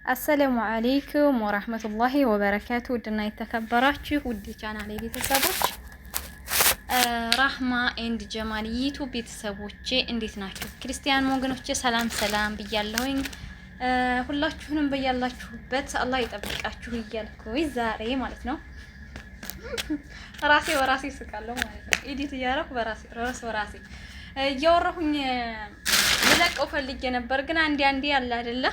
አሰላሙ አለይኩም ወራህመቱላሂ ወበረካቱ። ውድና የተከበራችሁ ውድ ቻናሌ ቤተሰቦች ራህማ ኤንድ ጀማል ዩቲዩብ ቤተሰቦቼ እንዴት ናችሁ? ክርስቲያን ወገኖቼ ሰላም ሰላም ብያለሁኝ። ሁላችሁንም በያላችሁበት አላህ ይጠብቃችሁ እያልኩኝ ዛሬ ማለት ነው ራሴ በራሴ ስቃለሁ ማለት ነው። ኤዲት እያደረኩ በራሴ እያወራሁኝ ልለቀው ፈልጌ ነበር፣ ግን አንዴ ያለ አይደለ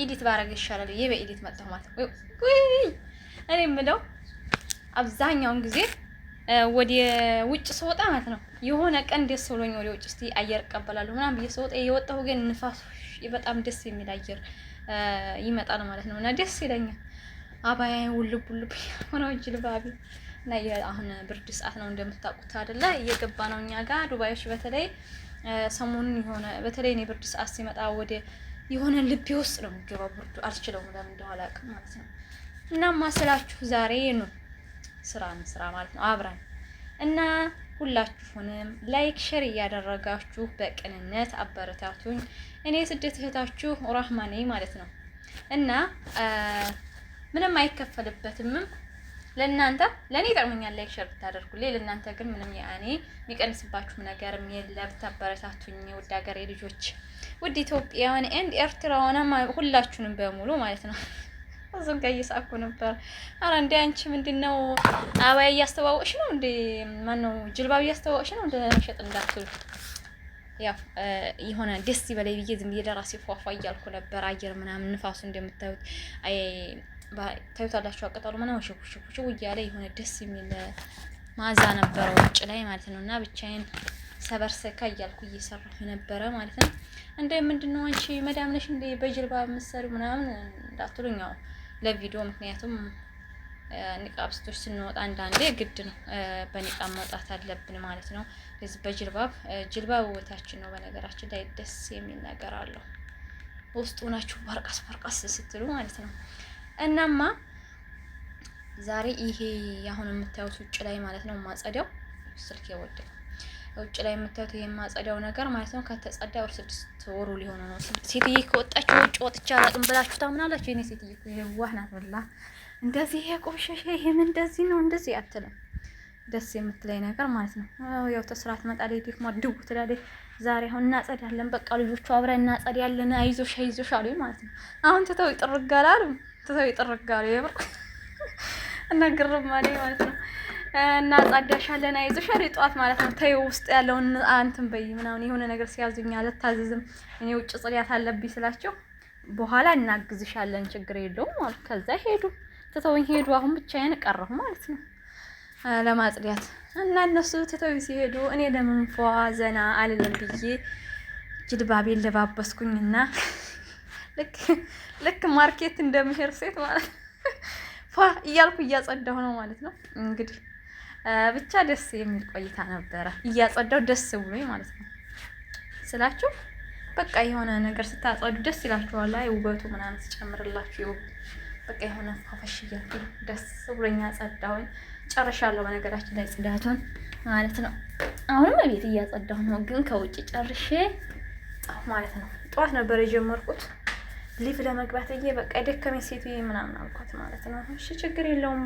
ኤዲት ባረግ ይሻላል ብዬ በኤዲት መጣሁ ማለት ነው። እኔ የምለው አብዛኛውን ጊዜ ወደ ውጭ ስወጣ ማለት ነው የሆነ ቀን ደስ ብሎኝ ወደ ውጭ እስቲ አየር እቀበላለሁ ምናምን ብዬ ስወጣ የወጣሁ ግን ንፋስ በጣም ደስ የሚል አየር ይመጣል ማለት ነው እና ደስ ይለኛል። አባያዬ ውልብ ሆኖ ጅልባቢ እና አሁን ብርድ ሰዓት ነው እንደምታውቁት አይደለ? እየገባ ነው እኛ ጋር ዱባዮች በተለይ ሰሞኑን የሆነ በተለይ እኔ ብርድ ሰዓት ሲመጣ ወደ የሆነ ልቤ ውስጥ ነው የሚገባው ብርዱ። አልችለውም ለምን እንደሆነ አላውቅም ማለት ነው። እና ማስላችሁ ዛሬ ነው ስራ ማለት ነው አብረን እና ሁላችሁንም ላይክ ሼር እያደረጋችሁ በቅንነት አበረታቱኝ። እኔ ስደት እህታችሁ ራህማ ነኝ ማለት ነው እና ምንም አይከፈልበትም ለእናንተ ለእኔ ይጠቅመኛል ላይክ ሼር ብታደርጉልኝ። ለእናንተ ግን ምንም ያኔ የሚቀንስባችሁ ነገርም የለም። ብታበረታቱኝ ውድ ሀገሬ ልጆች፣ ውድ ኢትዮጵያውያን ኤንድ ኤርትራውያን ሁላችሁንም በሙሉ ማለት ነው። እሱን ጋር እየሳኩ ነበር። ኧረ እንደ አንቺ ምንድነው አባያ እያስተዋወቅሽ ነው እንደ ማነው ጅልባብ እያስተዋወቅሽ ነው እንደ ሸጥ እንዳትሉ። ያው የሆነ ደስ ይበለኝ ብዬ ዝም ብዬ ለራሴ ፏፏ እያልኩ ነበር። አየር ምናምን ንፋሱ እንደምታዩት ታዩታላችሁ። አቀጣሉ ምናምን ሽው እያለ የሆነ ደስ የሚል ማዛ ነበረው ውጭ ላይ ማለት ነው። እና ብቻዬን ሰበርሰካ እያልኩ እየሰራሁ ነበረ ማለት ነው። እንደ ምንድነው አንቺ መዳም ነሽ እንደ በጅልባብ የምትሰሪው ምናምን እንዳትሉኝ፣ ያው ለቪዲዮ ምክንያቱም ኒቃብስቶች ስንወጣ አንዳንዴ ግድ ነው በኒቃብ መውጣት አለብን ማለት ነው። ስለዚህ ጅልባብ ውበታችን ነው። በነገራችን ላይ ደስ የሚል ነገር አለው ውስጡ ናችሁ በርቀስ ስትሉ ማለት ነው። እናማ ዛሬ ይሄ አሁን የምታዩት ውጭ ላይ ማለት ነው ማጸዳው ስልክ የወደቀ ውጭ ላይ የምታዩት ይሄ ማጸዳው ነገር ማለት ነው ከተጸዳ ወር 6 ወሩ ሊሆን ነው። ሴትዬ ከወጣች ውጭ ወጥቻ አላውቅም ብላችሁ ታምናላችሁ? የኔ ሴትዬ የዋህ ናት ወላ እንደዚህ የቆሸሸ ይሄም እንደዚህ ነው እንደዚህ አትልም። ደስ የምትለኝ ነገር ማለት ነው። ያው ተስራት መጣለ ዲክማ ድው ትላለች። ዛሬ አሁን እናጸዳለን በቃ ልጆቹ አብረን እናጸዳለን አይዞሽ አሉኝ ማለት ነው። አሁን ትተው ይጥርጋላሉ የምር እና ግርም አለኝ ማለት ነው። እና ጸዳሻለን አይዞሽ አለኝ ጠዋት ማለት ነው። ተይው ውስጥ ያለውን አንተም በይ ምናምን የሆነ ነገር ሲያዙኝ አልታዘዝም እኔ ውጭ ጽዳት አለብኝ ስላቸው በኋላ እናግዝሻለን ችግር የለውም ማለት ከዛ ትተውኝ ሄዱ። አሁን ብቻዬን ቀረሁ ማለት ነው ለማጽዳት እና እነሱ ትተው ሲሄዱ እኔ ለምን ፏ ዘና አልልም ብዬ ጅልባቤን ለባበስኩኝና ልክ ማርኬት እንደምሄድ ሴት ማለት ፏ እያልኩ እያጸዳሁ ነው ማለት ነው። እንግዲህ ብቻ ደስ የሚል ቆይታ ነበረ። እያጸዳሁ ደስ ብሎኝ ማለት ነው ስላችሁ በቃ የሆነ ነገር ስታጸዱ ደስ ይላችኋል። አይ ውበቱ ምናምን ሲጨምርላችሁ በቃ የሆነ ፋፈሽ እያልኩ ደስ ብሎኝ አጸዳሁኝ። ጨርሻለሁ በነገራችን ላይ ጽዳቱን ማለት ነው። አሁንም ቤት እያጸዳሁ ነው፣ ግን ከውጭ ጨርሼ ማለት ነው። ጠዋት ነበር የጀመርኩት ሊቭ ለመግባት በቃ ደከመኝ ሴትዬ ምናምን አልኳት ማለት ነው። እሺ ችግር የለውም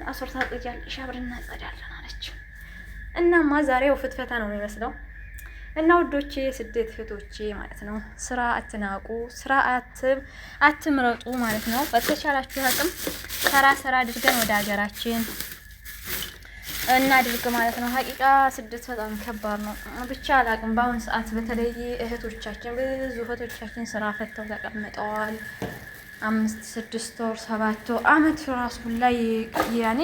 አሶርታ ጽያለሽ አብረን እናጸዳለን አለች። እናማ ዛሬው ፍትፈታ ነው የሚመስለው። እና ውዶቼ ስደት እህቶቼ ማለት ነው ስራ አትናቁ፣ ስራ አትምረጡ ማለት ነው። በተቻላችሁ አቅም ስራ አድርገን ወደ ሀገራችን እናድርግ ማለት ነው። ሀቂቃ ስደት በጣም ከባድ ነው። ብቻ አላቅም በአሁን ሰዓት በተለይ እህቶቻችን ብዙ እህቶቻችን ስራ ፈተው ተቀምጠዋል። 5 6 ወር 7 ወር አመት ራሱ ላይ ያኔ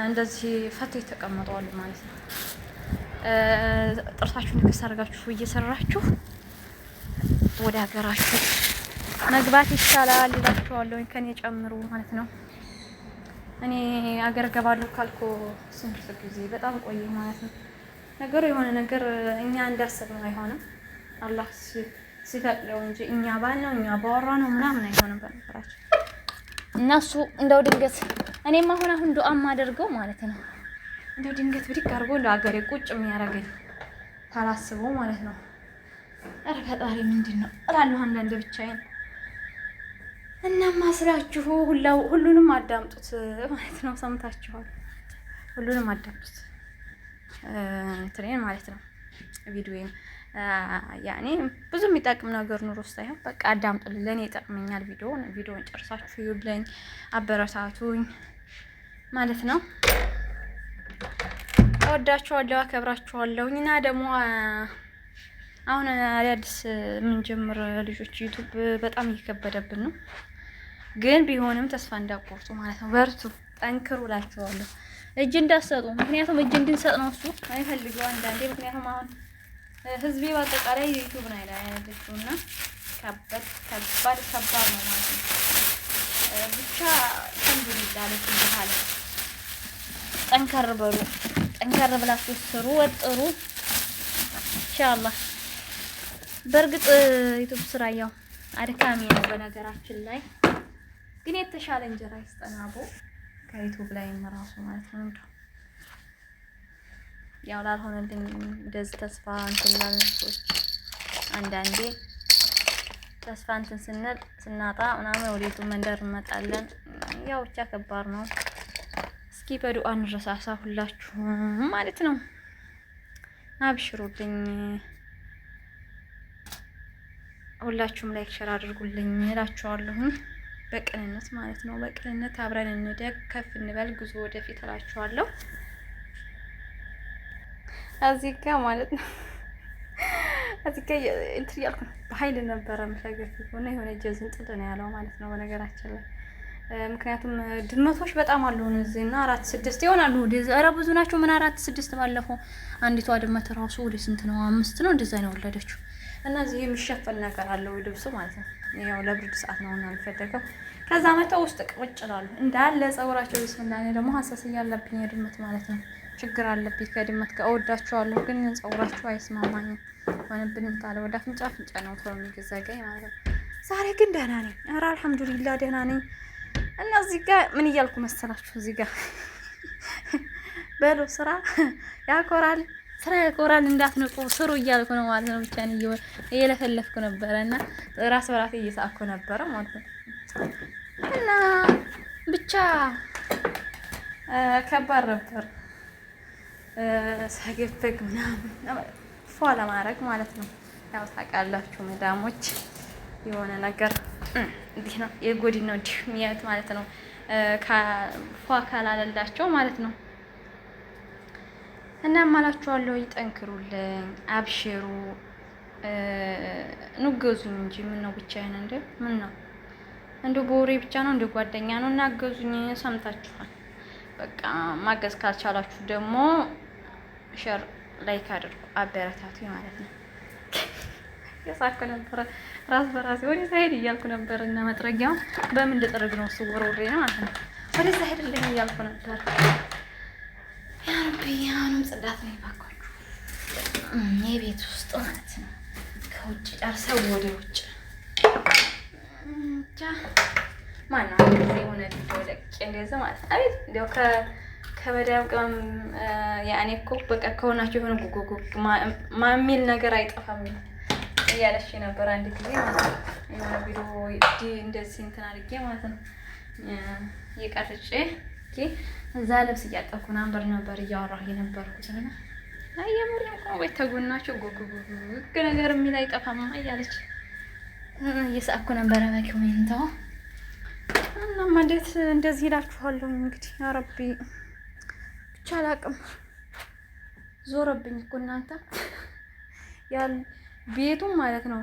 እንደዚህ ፈተው ተቀምጠዋል ማለት ነው። ጥርሳችሁን ንክስ አድርጋችሁ እየሰራችሁ ወደ ሀገራችሁ መግባት ይቻላል ይላችኋለሁ፣ ከኔ ጨምሩ ማለት ነው። እኔ አገር ገባለሁ ካልኩ ስንት ጊዜ በጣም ቆየ ማለት ነው። ነገሩ የሆነ ነገር እኛ እንዳሰብነው አይሆንም። አላህ ሲፈቅደው እንጂ እኛ ባልነው እኛ ባወራነው ምናምን አይሆንም በነገራችን። እነሱ እንደው ድንገት እኔም አሁን ዱአ ማደርገው ማለት ነው እንደው ድንገት ብድግ አድርጎ ለሀገሬ ቁጭ የሚያደርገኝ ታላስበው ማለት ነው። ኧረ ፈጣሪ ምንድነው እላለሁ አንዳንድ ብቻዬን እናማ ስላችሁ ሁሉንም አዳምጡት ማለት ነው። ሰምታችኋል። ሁሉንም አዳምጡት እንትኔን ማለት ነው። ቪዲዮዬን ያኔ ብዙ የሚጠቅም ነገር ኑሮ ሳይሆን በቃ አዳምጡልኝ። ለእኔ ይጠቅመኛል። ቪዲዮውን ጨርሳችሁ ይውልኝ፣ አበረታቱኝ ማለት ነው። እወዳችኋለሁ፣ አከብራችኋለሁኝ እና ደግሞ አሁን አዳዲስ የምንጀምር ልጆች ዩቱብ በጣም እየከበደብን ነው። ግን ቢሆንም ተስፋ እንዳቆርጡ ማለት ነው። በርቱ፣ ጠንክሩ እላችኋለሁ። እጅ እንዳትሰጡ። ምክንያቱም እጅ እንድንሰጥ ነው እሱ አይፈልገው አንዳንዴ። ምክንያቱም አሁን ህዝቤ በአጠቃላይ ዩቱብ ነው ያለችው እና ከባድ ነው ማለት ነው። ብቻ አልሐምዱሊላህ ለዚህ ጠንከር በሉ፣ ጠንከር ብላችሁ ስሩ፣ ወጥሩ ኢንሻአላህ። በእርግጥ ዩቱብ ስራ ያው አድካሚ ነው በነገራችን ላይ፣ ግን የተሻለ እንጀራ ይስጠናቦ ከዩቱብ ላይ ራሱ ማለት ነው። ያው ላልሆነልኝ እንደዚህ ተስፋ እንትን ላልን ሰዎች አንዳንዴ ተስፋ እንትን ስናጣ ምናምን ወደ ዩቱብ መንደር እንመጣለን። ያው ብቻ ከባድ ነው። እስኪ በዱአ እንረሳሳ ሁላችሁም ማለት ነው። አብሽሩልኝ፣ ሁላችሁም ላይክ ሸር አድርጉልኝ እላችኋለሁ። በቅንነት ማለት ነው። በቅንነት አብረን እንደግ፣ ከፍ እንበል፣ ጉዞ ወደፊት እላችኋለሁ። እዚህ ጋር ማለት ነው እዚህ ጋር እንትን ያልኩ በኃይል ነበረ መሸገፍ ሆነ የሆነ ጀዝን ጥል ነው ያለው ማለት ነው በነገራችን ላይ። ምክንያቱም ድመቶች በጣም አሉ እዚህና 4 6 ይሆናሉ። ኧረ ብዙ ናቸው። ምን 4 6 ባለፈው አንዲቷ ድመት ራሱ ወደ ስንት ነው 5 ነው እንደዛ ነው ወለደችው። እና እዚህ የሚሸፈን ነገር አለው ልብሱ ማለት ነው። ያው ለብርድ ሰዓት ነው እና የሚፈደገው። ከዛ መተው ውስጥ ቁጭ ይላሉ እንዳለ ጸጉራቸው ይስምና። እኔ ደግሞ ሀሳስ ያለብኝ የድመት ማለት ነው ችግር አለብኝ ከድመት ጋር። እወዳቸዋለሁ ግን ጸጉራቸው አይስማማኝም። ሆነብን ታለ ወደ አፍንጫ ነው ቶሎ የሚገዛገኝ ማለት ነው። ዛሬ ግን ደህና ነኝ። ኧረ አልሐምዱሊላህ ደህና ነኝ። እና እዚህ ጋር ምን እያልኩ መሰላችሁ? እዚህ ጋር በሉ ስራ ያኮራል፣ ስራ ያኮራል፣ እንዳትንቁ ስሩ እያልኩ ነው ማለት ነው። ብቻ ነው እየለፈለፍኩ ነበረ እና ራስ በራሴ እየሳቅኩ ነበረ ማለት ነው። እና ብቻ ከባድ ነበር ሳገፈግ ምናምን ፏ ለማድረግ ማለት ነው። ያው ታውቃላችሁ መዳሞች የሆነ ነገር እንዲህ ነው የጎዲን ነው የሚያዩት ማለት ነው። ፏ ካላለላቸው ማለት ነው። እና ማላችኋለሁ ይጠንክሩልኝ፣ አብሽሩ፣ ንገዙኝ እንጂ ምን ነው ብቻዬን እንደ ምን ነው እንደ ቦሬ ብቻ ነው እንደ ጓደኛ ነው። እና አገዙኝ። ሰምታችኋል። በቃ ማገዝ ካልቻላችሁ ደግሞ ሸር ላይክ አድርጉ፣ አበረታቱ ማለት ነው። የሳኩ ነበር ራስ በራሴ ወደ ሳይድ እያልኩ ነበር። እና መጥረጊያው በምን ልጥርግ ነው ወሬ ነው ማለት ነው። ወደ ሳይድ ልኝ እያልኩ ነበር። ያ ረቢ አሁንም ጽዳት ነው ይባካችሁ የቤት ውስጥ ማለት ነው። ከውጭ ጨርሰው ወደ ውጭ ማነው የሆነ ቪዲዮ ለቅቄ እንደዛ ማለት ነው። አቤት እንደው ከመዳም ቀም ያኔ እኮ በቃ ከሆናችሁ የሆነ ጉጉጉ ማሚል ነገር አይጠፋም እያለች ነበር አንድ ጊዜ ማለት ነው። የሆነ ቪዲዮ እንደዚህ እንትን አድርጌ ማለት ነው የቀርጬ እዛ ልብስ እያጠብኩ ነበር እያወራሁ የነበርኩት እና አየምር ነው ወይ ተጎናችሁ ጉጉጉ ነገር የሚል አይጠፋም እያለች እየሳቅኩ ነበረ በኮሜንታው። እናማ እንዴት እንደዚህ ይላችኋለሁ እንግዲህ ያ ረቢ ብቻ አላቅም። ዞረብኝ እኮ እናንተ ያል ቤቱም ማለት ነው።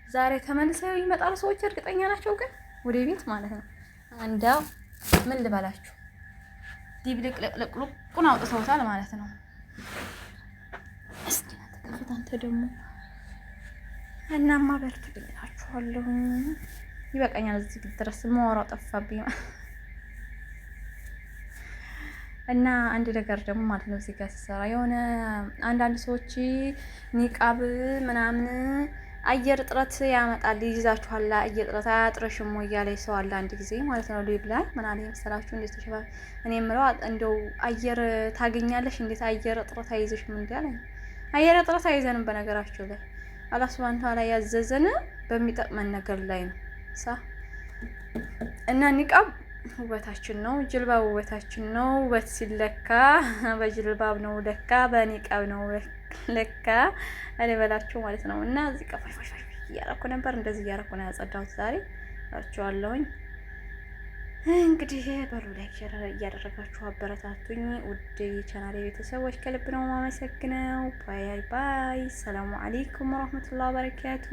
ዛሬ ተመልሰው ይመጣሉ ሰዎች እርግጠኛ ናቸው። ግን ወደ ቤት ማለት ነው አንዳው ምን ልበላችሁ ዲብልቅልቅልቁን አውጥተውታል ማለት ነው። እስኪ ተከፍታ አንተ ደግሞ እናማ በርቱ ብላችኋለሁ። ይበቃኛል እዚህ ድረስ ማወራው ጠፋብኝ። እና አንድ ነገር ደግሞ ማለት ነው እዚህ ጋር ሲሰራ የሆነ አንዳንድ ሰዎች ኒቃብ ምናምን አየር እጥረት ያመጣል ይይዛችኋል። አየር እጥረት አያጥረሽም ወይ ያለ ሰው አለ አንድ ጊዜ ማለት ነው። ሊብ ላይ ምን አለ መሰላችሁ እንዴት ተሸፋ እኔ የምለው እንደው አየር ታገኛለሽ እንዴት አየር እጥረት አይይዝሽም እንዴ አለ። አየር እጥረት አይይዘንም በነገራችሁ ላይ አላህ ሱብሃነሁ ወተዓላ ያዘዘን በሚጠቅመን ነገር ላይ ነው ሳ እና ኒቃብ ውበታችን ነው፣ ጅልባብ ውበታችን ነው። ውበት ሲለካ በጅልባብ ነው ለካ፣ በኒቃብ ነው ለካ አለበላችሁ ማለት ነው። እና እዚህ ቀፋሽ እያረኩ ነበር፣ እንደዚህ እያረኩ ነው ያጸዳሁት ዛሬ እላችኋለሁኝ። እንግዲህ በሉ ላይክ እያደረጋችሁ አበረታቱኝ ውድ የቻናሌ ቤተሰቦች፣ ከልብ ነው የማመሰግነው። ባይ ባይ። ሰላሙ አለይኩም ወራህመቱላሂ ወበረካቱ።